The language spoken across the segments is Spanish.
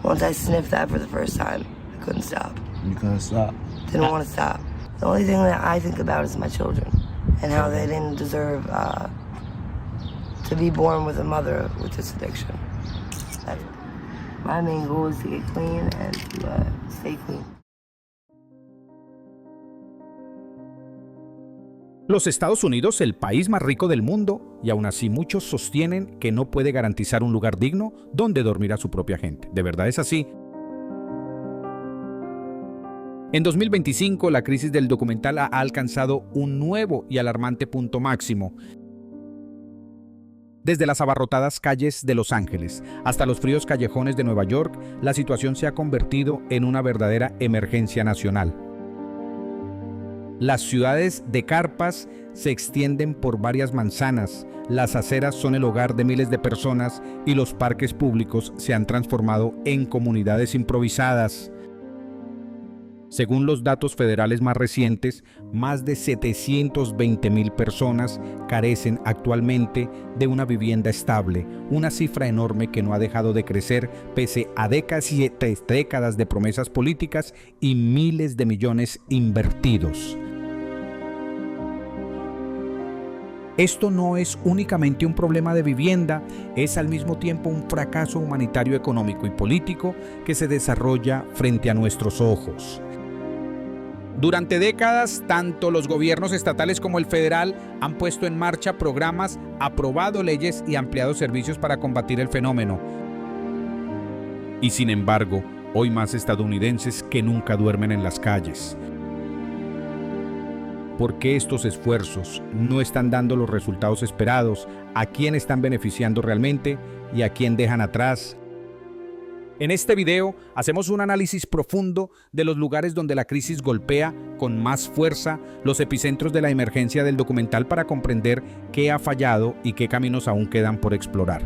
Once I sniffed that for the first time, I couldn't stop. You couldn't stop? Didn't want to stop. The only thing that I think about is my children and how they didn't deserve to be born with a mother with this addiction. My main goal is to get clean and to stay clean. Los Estados Unidos, el país más rico del mundo, y aún así muchos sostienen que no puede garantizar un lugar digno donde dormir a su propia gente. ¿De verdad es así? En 2025, la crisis del documental ha alcanzado un nuevo y alarmante punto máximo. Desde las abarrotadas calles de Los Ángeles hasta los fríos callejones de Nueva York, la situación se ha convertido en una verdadera emergencia nacional. Las ciudades de carpas se extienden por varias manzanas, las aceras son el hogar de miles de personas y los parques públicos se han transformado en comunidades improvisadas. Según los datos federales más recientes, más de 720,000 personas carecen actualmente de una vivienda estable, una cifra enorme que no ha dejado de crecer pese a décadas de promesas políticas y miles de millones invertidos. Esto no es únicamente un problema de vivienda, es al mismo tiempo un fracaso humanitario, económico y político que se desarrolla frente a nuestros ojos. Durante décadas, tanto los gobiernos estatales como el federal han puesto en marcha programas, aprobado leyes y ampliado servicios para combatir el fenómeno. Y sin embargo, hoy más estadounidenses que nunca duermen en las calles. ¿Por qué estos esfuerzos no están dando los resultados esperados? ¿A quién están beneficiando realmente y a quién dejan atrás? En este video hacemos un análisis profundo de los lugares donde la crisis golpea con más fuerza, los epicentros de la emergencia del documental para comprender qué ha fallado y qué caminos aún quedan por explorar.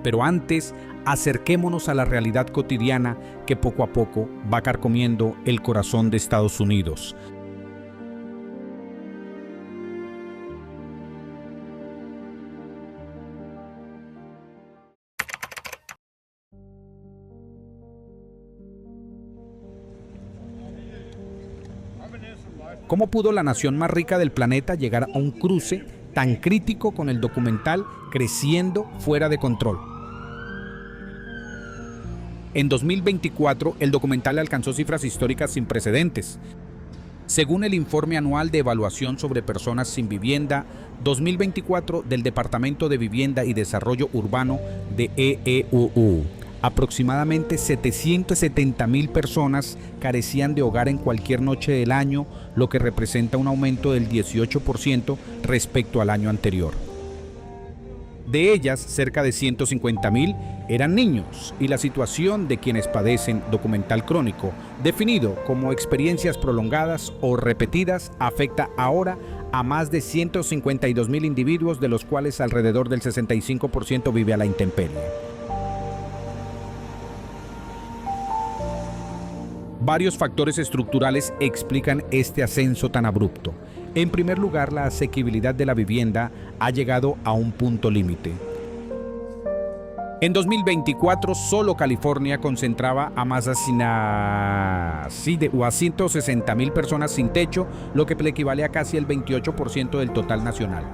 Pero antes, acerquémonos a la realidad cotidiana que poco a poco va carcomiendo el corazón de Estados Unidos. ¿Cómo pudo la nación más rica del planeta llegar a un cruce tan crítico con el documental creciendo fuera de control? En 2024, el documental alcanzó cifras históricas sin precedentes. Según el informe anual de evaluación sobre personas sin vivienda 2024 del Departamento de Vivienda y Desarrollo Urbano de EEUU, aproximadamente 770,000 personas carecían de hogar en cualquier noche del año, lo que representa un aumento del 18% respecto al año anterior. De ellas, cerca de 150,000 eran niños, y la situación de quienes padecen documental crónico, definido como experiencias prolongadas o repetidas, afecta ahora a más de 152,000 individuos, de los cuales alrededor del 65% vive a la intemperie. Varios factores estructurales explican este ascenso tan abrupto. En primer lugar, la asequibilidad de la vivienda ha llegado a un punto límite. En 2024, solo California concentraba a más a 160,000 personas sin techo, lo que le equivale a casi el 28% del total nacional.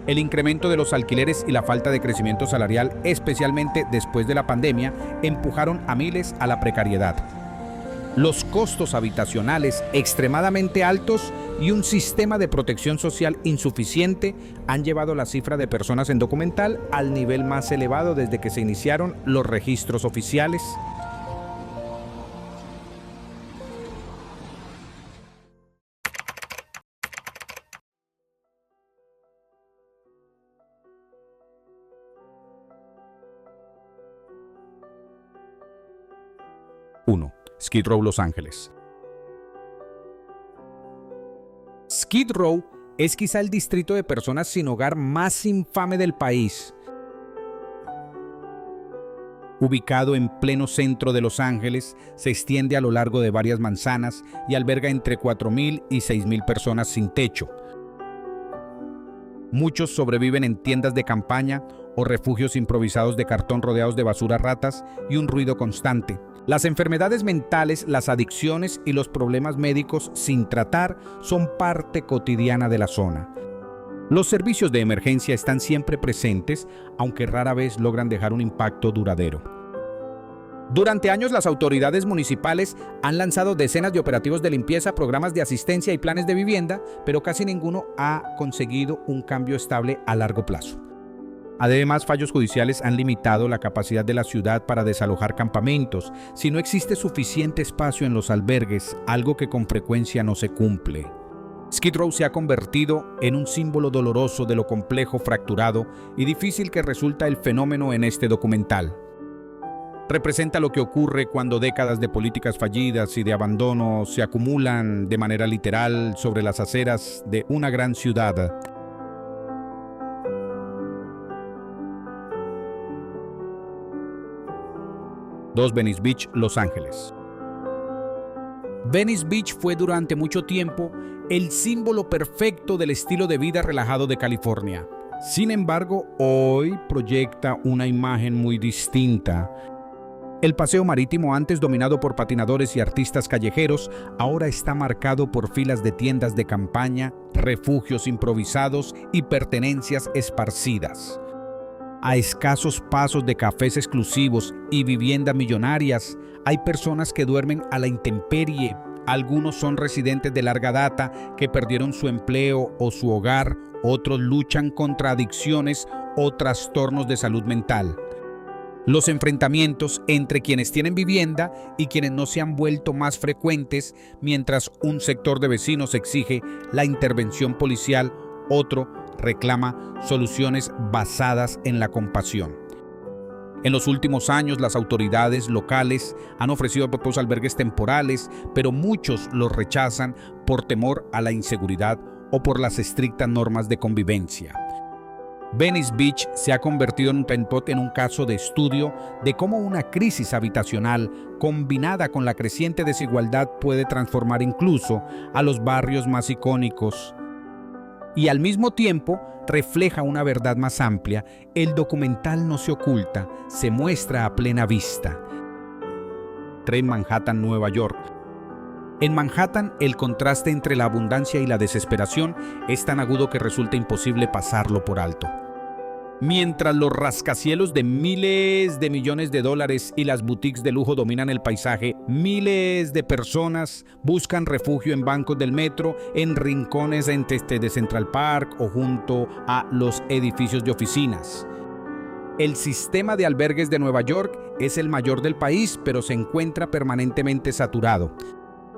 El incremento de los alquileres y la falta de crecimiento salarial, especialmente después de la pandemia, empujaron a miles a la precariedad. Los costos habitacionales extremadamente altos y un sistema de protección social insuficiente han llevado la cifra de personas en documental al nivel más elevado desde que se iniciaron los registros oficiales. Skid Row, Los Ángeles. Skid Row es quizá el distrito de personas sin hogar más infame del país. Ubicado en pleno centro de Los Ángeles, se extiende a lo largo de varias manzanas y alberga entre 4,000 y 6,000 personas sin techo. Muchos sobreviven en tiendas de campaña o refugios improvisados de cartón rodeados de basura, ratas y un ruido constante. Las enfermedades mentales, las adicciones y los problemas médicos sin tratar son parte cotidiana de la zona. Los servicios de emergencia están siempre presentes, aunque rara vez logran dejar un impacto duradero. Durante años, las autoridades municipales han lanzado decenas de operativos de limpieza, programas de asistencia y planes de vivienda, pero casi ninguno ha conseguido un cambio estable a largo plazo. Además, fallos judiciales han limitado la capacidad de la ciudad para desalojar campamentos, si no existe suficiente espacio en los albergues, algo que con frecuencia no se cumple. Skid Row se ha convertido en un símbolo doloroso de lo complejo, fracturado y difícil que resulta el fenómeno en este documental. Representa lo que ocurre cuando décadas de políticas fallidas y de abandono se acumulan de manera literal sobre las aceras de una gran ciudad. Venice Beach, Los Ángeles. Venice Beach fue durante mucho tiempo el símbolo perfecto del estilo de vida relajado de California. Sin embargo, hoy proyecta una imagen muy distinta. El paseo marítimo, antes dominado por patinadores y artistas callejeros, ahora está marcado por filas de tiendas de campaña, refugios improvisados y pertenencias esparcidas. A escasos pasos de cafés exclusivos y viviendas millonarias, hay personas que duermen a la intemperie. Algunos son residentes de larga data que perdieron su empleo o su hogar, otros luchan contra adicciones o trastornos de salud mental. Los enfrentamientos entre quienes tienen vivienda y quienes no se han vuelto más frecuentes, mientras un sector de vecinos exige la intervención policial, otro reclama soluciones basadas en la compasión. En los últimos años, las autoridades locales han ofrecido propios albergues temporales, pero muchos los rechazan por temor a la inseguridad o por las estrictas normas de convivencia. Venice Beach se ha convertido en un caso de estudio de cómo una crisis habitacional combinada con la creciente desigualdad puede transformar incluso a los barrios más icónicos. Y al mismo tiempo refleja una verdad más amplia. El documental no se oculta, se muestra a plena vista. En Manhattan, Nueva York. En Manhattan, el contraste entre la abundancia y la desesperación es tan agudo que resulta imposible pasarlo por alto. Mientras los rascacielos de miles de millones de dólares y las boutiques de lujo dominan el paisaje, miles de personas buscan refugio en bancos del metro, en rincones de Central Park o junto a los edificios de oficinas. El sistema de albergues de Nueva York es el mayor del país, pero se encuentra permanentemente saturado.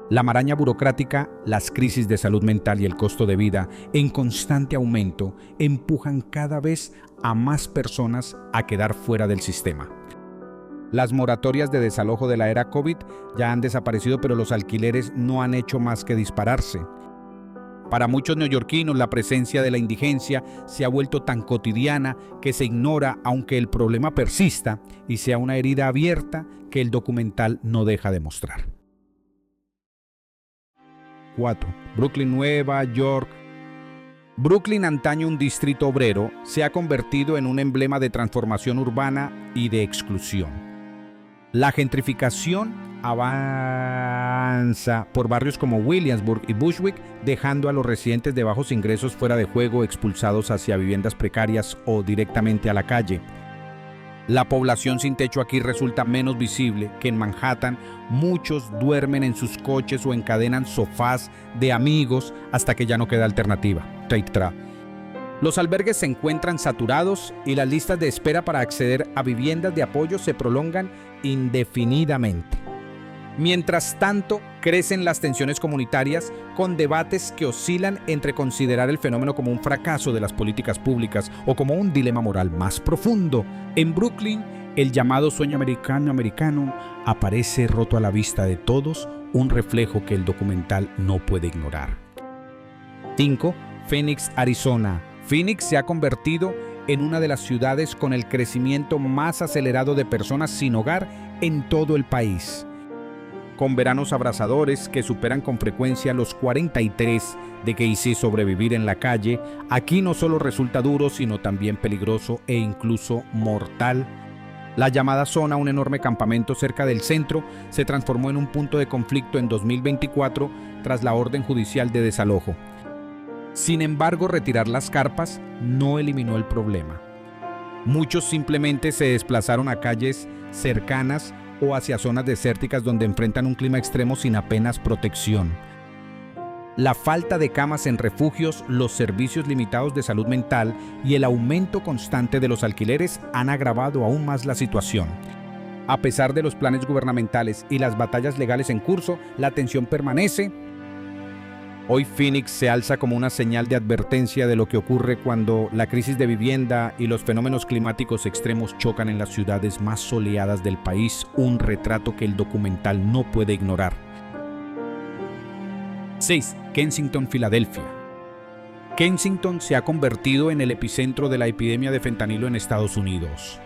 La maraña burocrática, las crisis de salud mental y el costo de vida en constante aumento empujan cada vez a más personas a quedar fuera del sistema. Las moratorias de desalojo de la era COVID ya han desaparecido, pero los alquileres no han hecho más que dispararse. Para muchos neoyorquinos, la presencia de la indigencia se ha vuelto tan cotidiana que se ignora, aunque el problema persista y sea una herida abierta que el documental no deja de mostrar. 4. Brooklyn, Nueva York. Brooklyn, antaño un distrito obrero, se ha convertido en un emblema de transformación urbana y de exclusión. La gentrificación avanza por barrios como Williamsburg y Bushwick, dejando a los residentes de bajos ingresos fuera de juego, expulsados hacia viviendas precarias o directamente a la calle. La población sin techo aquí resulta menos visible que en Manhattan. Muchos duermen en sus coches o encadenan sofás de amigos hasta que ya no queda alternativa. Los albergues se encuentran saturados y las listas de espera para acceder a viviendas de apoyo se prolongan indefinidamente. Mientras tanto, crecen las tensiones comunitarias con debates que oscilan entre considerar el fenómeno como un fracaso de las políticas públicas o como un dilema moral más profundo. En Brooklyn, el llamado sueño americano aparece roto a la vista de todos, un reflejo que el documental no puede ignorar. 5. Phoenix, Arizona. Phoenix se ha convertido en una de las ciudades con el crecimiento más acelerado de personas sin hogar en todo el país. con veranos abrasadores que superan con frecuencia los 43 de que hice sobrevivir en la calle, aquí no solo resulta duro, sino también peligroso e incluso mortal. La llamada zona, un enorme campamento cerca del centro, se transformó en un punto de conflicto en 2024 tras la orden judicial de desalojo. Sin embargo, retirar las carpas no eliminó el problema. Muchos simplemente se desplazaron a calles cercanas o hacia zonas desérticas donde enfrentan un clima extremo sin apenas protección. La falta de camas en refugios, los servicios limitados de salud mental y el aumento constante de los alquileres han agravado aún más la situación. A pesar de los planes gubernamentales y las batallas legales en curso, la tensión permanece. Hoy Phoenix se alza como una señal de advertencia de lo que ocurre cuando la crisis de vivienda y los fenómenos climáticos extremos chocan en las ciudades más soleadas del país, un retrato que el documental no puede ignorar. 6. Kensington, Filadelfia. Kensington se ha convertido en el epicentro de la epidemia de fentanilo en Estados Unidos.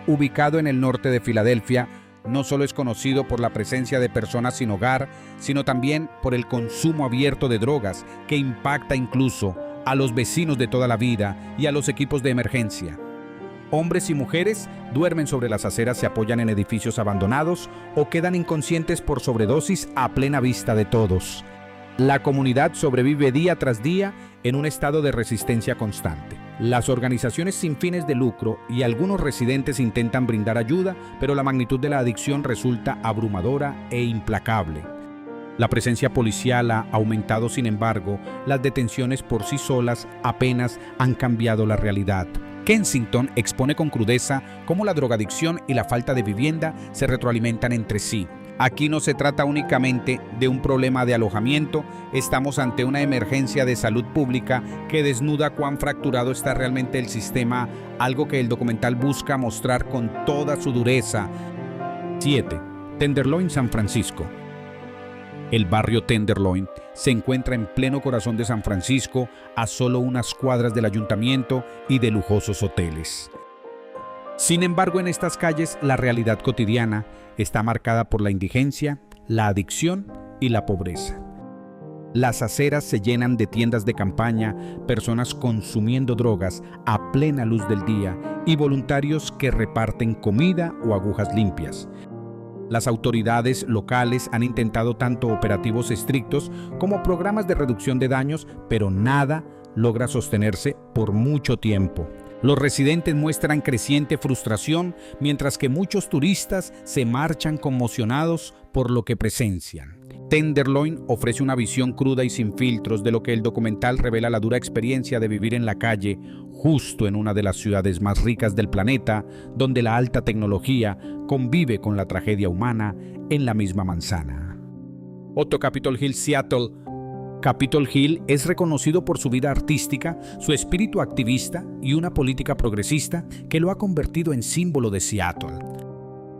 Ubicado en el norte de Filadelfia, no solo es conocido por la presencia de personas sin hogar, sino también por el consumo abierto de drogas que impacta incluso a los vecinos de toda la vida y a los equipos de emergencia. Hombres y mujeres duermen sobre las aceras, se apoyan en edificios abandonados o quedan inconscientes por sobredosis a plena vista de todos. La comunidad sobrevive día tras día en un estado de resistencia constante. Las organizaciones sin fines de lucro y algunos residentes intentan brindar ayuda, pero la magnitud de la adicción resulta abrumadora e implacable. La presencia policial ha aumentado, sin embargo, las detenciones por sí solas apenas han cambiado la realidad. Kensington expone con crudeza cómo la drogadicción y la falta de vivienda se retroalimentan entre sí. Aquí no se trata únicamente de un problema de alojamiento, estamos ante una emergencia de salud pública que desnuda cuán fracturado está realmente el sistema, algo que el documental busca mostrar con toda su dureza. 7. Tenderloin, San Francisco. El barrio Tenderloin se encuentra en pleno corazón de San Francisco, a solo unas cuadras del ayuntamiento y de lujosos hoteles. Sin embargo, en estas calles la realidad cotidiana está marcada por la indigencia, la adicción y la pobreza. Las aceras se llenan de tiendas de campaña, personas consumiendo drogas a plena luz del día y voluntarios que reparten comida o agujas limpias. Las autoridades locales han intentado tanto operativos estrictos como programas de reducción de daños, pero nada logra sostenerse por mucho tiempo. Los residentes muestran creciente frustración, mientras que muchos turistas se marchan conmocionados por lo que presencian. Tenderloin ofrece una visión cruda y sin filtros de lo que el documental revela la dura experiencia de vivir en la calle, justo en una de las ciudades más ricas del planeta, donde la alta tecnología convive con la tragedia humana en la misma manzana. 8. Capitol Hill, Seattle. Capitol Hill es reconocido por su vida artística, su espíritu activista y una política progresista que lo ha convertido en símbolo de Seattle.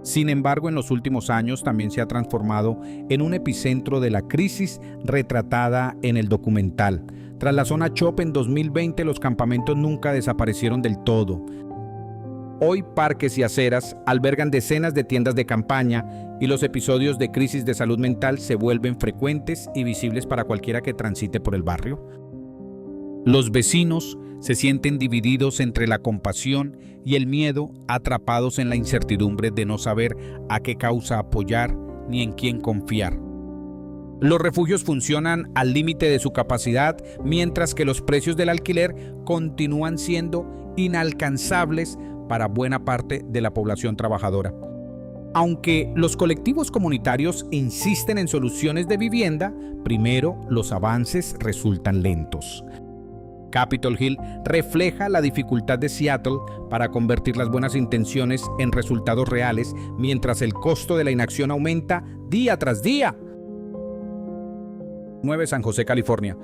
Sin embargo, en los últimos años también se ha transformado en un epicentro de la crisis retratada en el documental. Tras la zona CHOP en 2020, los campamentos nunca desaparecieron del todo. Hoy parques y aceras albergan decenas de tiendas de campaña y los episodios de crisis de salud mental se vuelven frecuentes y visibles para cualquiera que transite por el barrio. Los vecinos se sienten divididos entre la compasión y el miedo, atrapados en la incertidumbre de no saber a qué causa apoyar ni en quién confiar. Los refugios funcionan al límite de su capacidad, mientras que los precios del alquiler continúan siendo inalcanzables para buena parte de la población trabajadora. Aunque los colectivos comunitarios insisten en soluciones de vivienda, primero los avances resultan lentos. Capitol Hill refleja la dificultad de Seattle para convertir las buenas intenciones en resultados reales, mientras el costo de la inacción aumenta día tras día. 9. San José, California.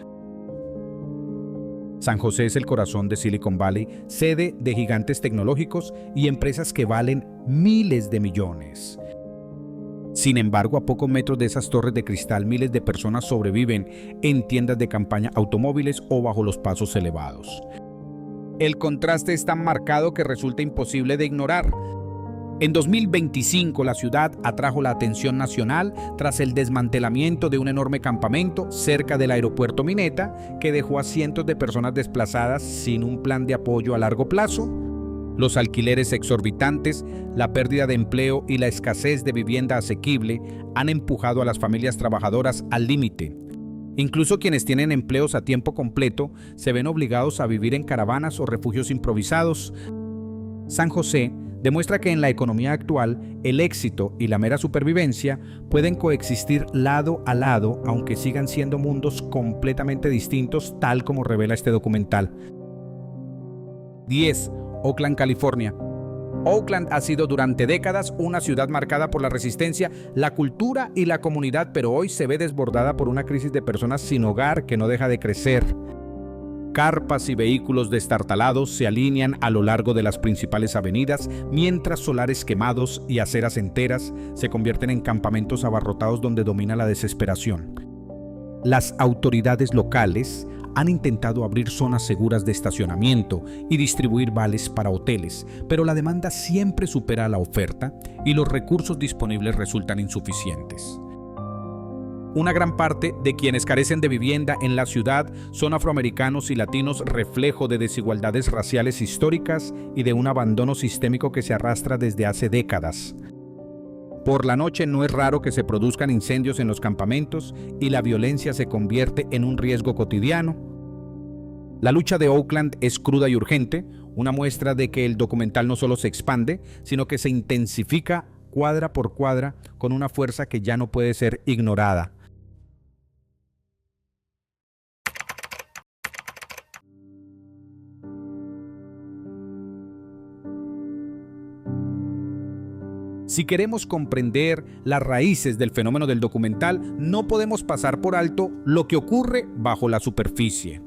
San José es el corazón de Silicon Valley, sede de gigantes tecnológicos y empresas que valen miles de millones. Sin embargo, a pocos metros de esas torres de cristal, miles de personas sobreviven en tiendas de campaña, automóviles o bajo los pasos elevados. El contraste es tan marcado que resulta imposible de ignorar. En 2025, la ciudad atrajo la atención nacional tras el desmantelamiento de un enorme campamento cerca del aeropuerto Mineta que dejó a cientos de personas desplazadas sin un plan de apoyo a largo plazo. Los alquileres exorbitantes, la pérdida de empleo y la escasez de vivienda asequible han empujado a las familias trabajadoras al límite. Incluso quienes tienen empleos a tiempo completo se ven obligados a vivir en caravanas o refugios improvisados. San José demuestra que en la economía actual, el éxito y la mera supervivencia pueden coexistir lado a lado, aunque sigan siendo mundos completamente distintos, tal como revela este documental. 10. Oakland, California. Oakland ha sido durante décadas una ciudad marcada por la resistencia, la cultura y la comunidad, pero hoy se ve desbordada por una crisis de personas sin hogar que no deja de crecer. Carpas y vehículos destartalados se alinean a lo largo de las principales avenidas, mientras solares quemados y aceras enteras se convierten en campamentos abarrotados donde domina la desesperación. Las autoridades locales han intentado abrir zonas seguras de estacionamiento y distribuir vales para hoteles, pero la demanda siempre supera la oferta y los recursos disponibles resultan insuficientes. Una gran parte de quienes carecen de vivienda en la ciudad son afroamericanos y latinos, reflejo de desigualdades raciales históricas y de un abandono sistémico que se arrastra desde hace décadas. Por la noche no es raro que se produzcan incendios en los campamentos y la violencia se convierte en un riesgo cotidiano. La lucha de Oakland es cruda y urgente, una muestra de que el documental no solo se expande, sino que se intensifica cuadra por cuadra con una fuerza que ya no puede ser ignorada. Si queremos comprender las raíces del fenómeno del documental, no podemos pasar por alto lo que ocurre bajo la superficie.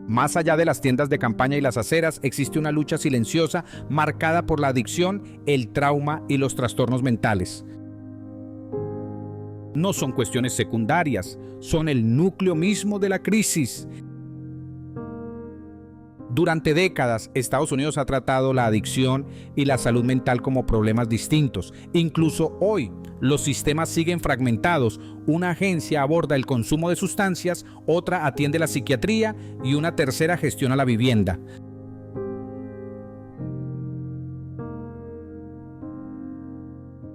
Más allá de las tiendas de campaña y las aceras, existe una lucha silenciosa marcada por la adicción, el trauma y los trastornos mentales. No son cuestiones secundarias, son el núcleo mismo de la crisis. Durante décadas, Estados Unidos ha tratado la adicción y la salud mental como problemas distintos. Incluso hoy, los sistemas siguen fragmentados. Una agencia aborda el consumo de sustancias, otra atiende la psiquiatría y una tercera gestiona la vivienda.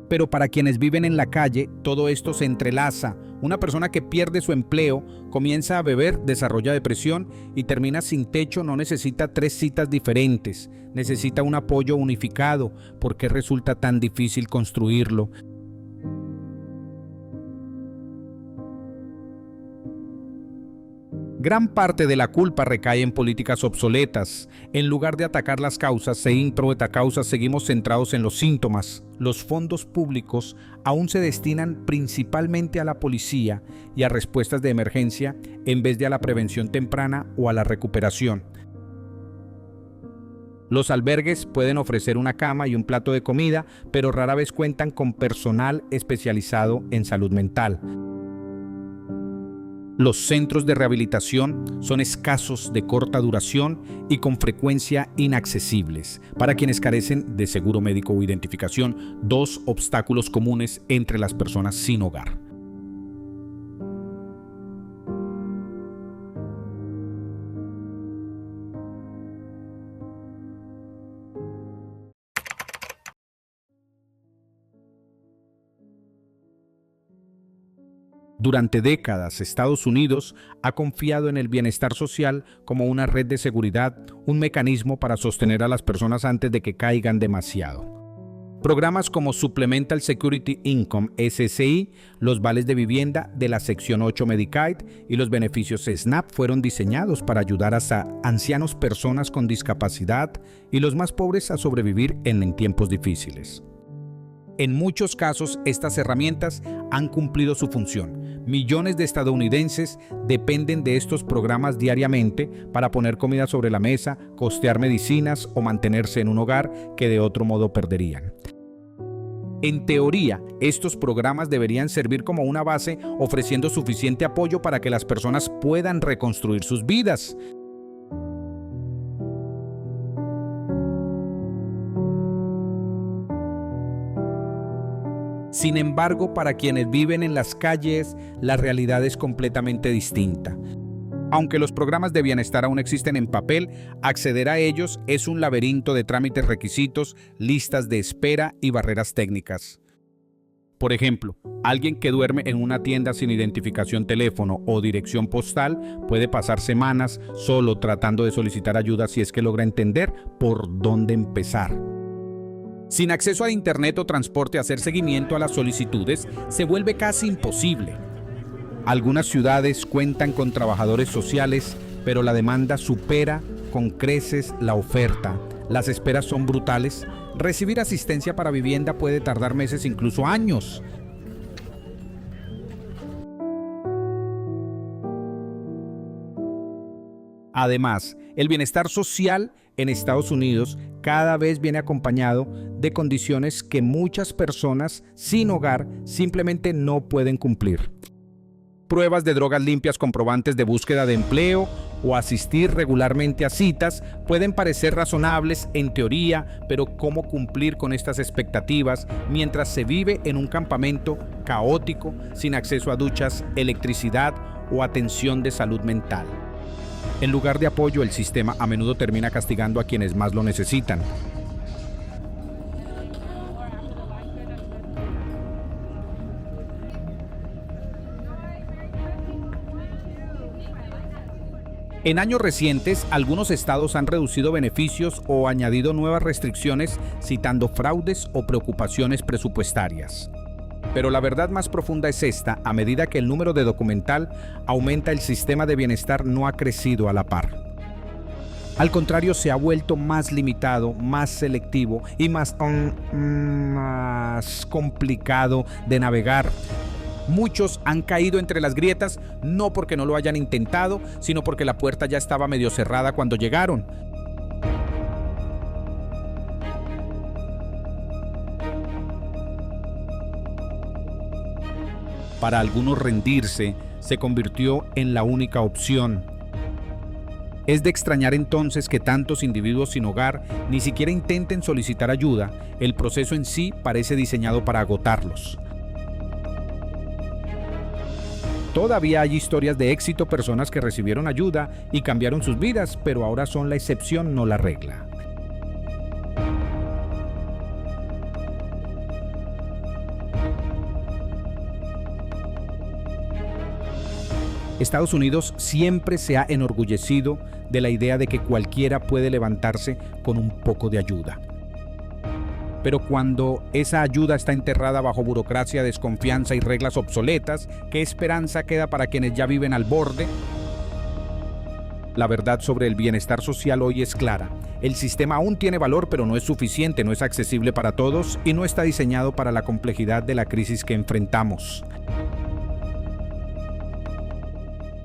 Pero para quienes viven en la calle, todo esto se entrelaza. Una persona que pierde su empleo, comienza a beber, desarrolla depresión y termina sin techo. No necesita 3 citas diferentes, necesita un apoyo unificado. ¿Por qué resulta tan difícil construirlo? Gran parte de la culpa recae en políticas obsoletas. En lugar de atacar las causas, seguimos centrados en los síntomas. Los fondos públicos aún se destinan principalmente a la policía y a respuestas de emergencia en vez de a la prevención temprana o a la recuperación. Los albergues pueden ofrecer una cama y un plato de comida, pero rara vez cuentan con personal especializado en salud mental. Los centros de rehabilitación son escasos, de corta duración y con frecuencia inaccesibles. Para quienes carecen de seguro médico o identificación, 2 obstáculos comunes entre las personas sin hogar. Durante décadas, Estados Unidos ha confiado en el bienestar social como una red de seguridad, un mecanismo para sostener a las personas antes de que caigan demasiado. Programas como Supplemental Security Income, SSI, los vales de vivienda de la Sección 8 Medicaid y los beneficios SNAP fueron diseñados para ayudar a ancianos, personas con discapacidad y los más pobres a sobrevivir en tiempos difíciles. En muchos casos, estas herramientas han cumplido su función. Millones de estadounidenses dependen de estos programas diariamente para poner comida sobre la mesa, costear medicinas o mantenerse en un hogar que de otro modo perderían. En teoría, estos programas deberían servir como una base, ofreciendo suficiente apoyo para que las personas puedan reconstruir sus vidas. Sin embargo, para quienes viven en las calles, la realidad es completamente distinta. Aunque los programas de bienestar aún existen en papel, acceder a ellos es un laberinto de trámites, requisitos, listas de espera y barreras técnicas. Por ejemplo, alguien que duerme en una tienda sin identificación, teléfono o dirección postal puede pasar semanas solo tratando de solicitar ayuda si es que logra entender por dónde empezar. Sin acceso a internet o transporte, hacer seguimiento a las solicitudes se vuelve casi imposible. Algunas ciudades cuentan con trabajadores sociales, pero la demanda supera con creces la oferta. Las esperas son brutales. Recibir asistencia para vivienda puede tardar meses, incluso años. Además, el bienestar social en Estados Unidos cada vez viene acompañado de condiciones que muchas personas sin hogar simplemente no pueden cumplir. Pruebas de drogas limpias, comprobantes de búsqueda de empleo o asistir regularmente a citas pueden parecer razonables en teoría, pero ¿cómo cumplir con estas expectativas mientras se vive en un campamento caótico, sin acceso a duchas, electricidad o atención de salud mental? En lugar de apoyo, el sistema a menudo termina castigando a quienes más lo necesitan. En años recientes, algunos estados han reducido beneficios o añadido nuevas restricciones, citando fraudes o preocupaciones presupuestarias. Pero la verdad más profunda es esta: a medida que el número de documental aumenta, el sistema de bienestar no ha crecido a la par. Al contrario, se ha vuelto más limitado, más selectivo y más complicado de navegar. Muchos han caído entre las grietas, no porque no lo hayan intentado, sino porque la puerta ya estaba medio cerrada cuando llegaron. Para algunos, rendirse se convirtió en la única opción. Es de extrañar entonces que tantos individuos sin hogar ni siquiera intenten solicitar ayuda. El proceso en sí parece diseñado para agotarlos. Todavía hay historias de éxito, personas que recibieron ayuda y cambiaron sus vidas, pero ahora son la excepción, no la regla. Estados Unidos siempre se ha enorgullecido de la idea de que cualquiera puede levantarse con un poco de ayuda. Pero cuando esa ayuda está enterrada bajo burocracia, desconfianza y reglas obsoletas, ¿qué esperanza queda para quienes ya viven al borde? La verdad sobre el bienestar social hoy es clara. El sistema aún tiene valor, pero no es suficiente, no es accesible para todos y no está diseñado para la complejidad de la crisis que enfrentamos.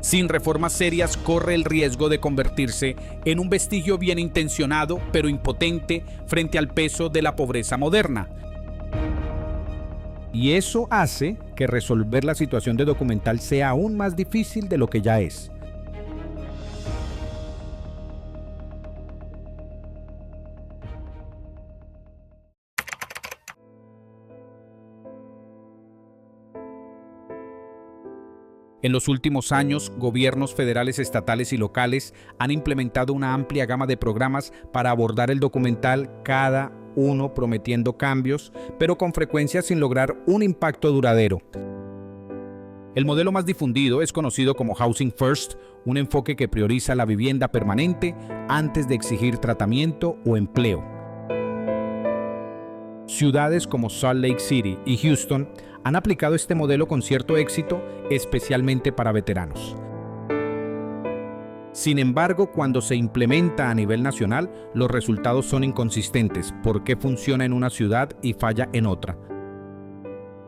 Sin reformas serias, corre el riesgo de convertirse en un vestigio bien intencionado, pero impotente frente al peso de la pobreza moderna. Y eso hace que resolver la situación de documental sea aún más difícil de lo que ya es. En los últimos años, gobiernos federales, estatales y locales han implementado una amplia gama de programas para abordar el documental, cada uno prometiendo cambios, pero con frecuencia sin lograr un impacto duradero. El modelo más difundido es conocido como Housing First, un enfoque que prioriza la vivienda permanente antes de exigir tratamiento o empleo. Ciudades como Salt Lake City y Houston han aplicado este modelo con cierto éxito, especialmente para veteranos. Sin embargo, cuando se implementa a nivel nacional, los resultados son inconsistentes. ¿Por qué funciona en una ciudad y falla en otra?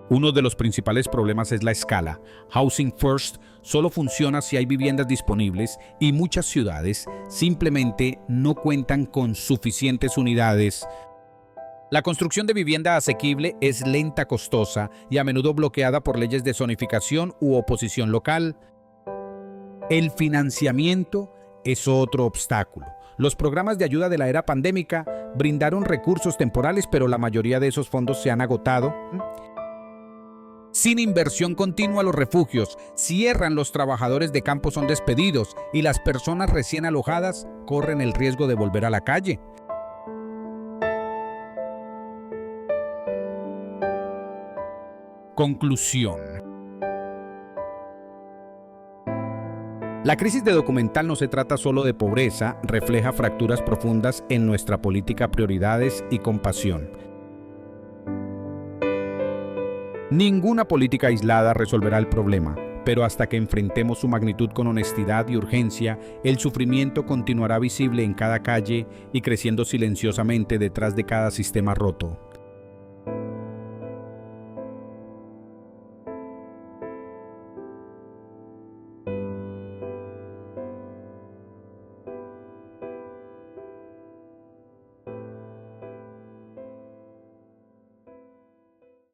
Uno de los principales problemas es la escala. Housing First solo funciona si hay viviendas disponibles y muchas ciudades simplemente no cuentan con suficientes unidades. La construcción de vivienda asequible es lenta, costosa y a menudo bloqueada por leyes de zonificación u oposición local. El financiamiento es otro obstáculo. Los programas de ayuda de la era pandémica brindaron recursos temporales, pero la mayoría de esos fondos se han agotado. Sin inversión continua, los refugios cierran, los trabajadores de campo son despedidos y las personas recién alojadas corren el riesgo de volver a la calle. Conclusión. La crisis de Documental no se trata solo de pobreza, refleja fracturas profundas en nuestra política, prioridades y compasión. Ninguna política aislada resolverá el problema, pero hasta que enfrentemos su magnitud con honestidad y urgencia, el sufrimiento continuará visible en cada calle y creciendo silenciosamente detrás de cada sistema roto.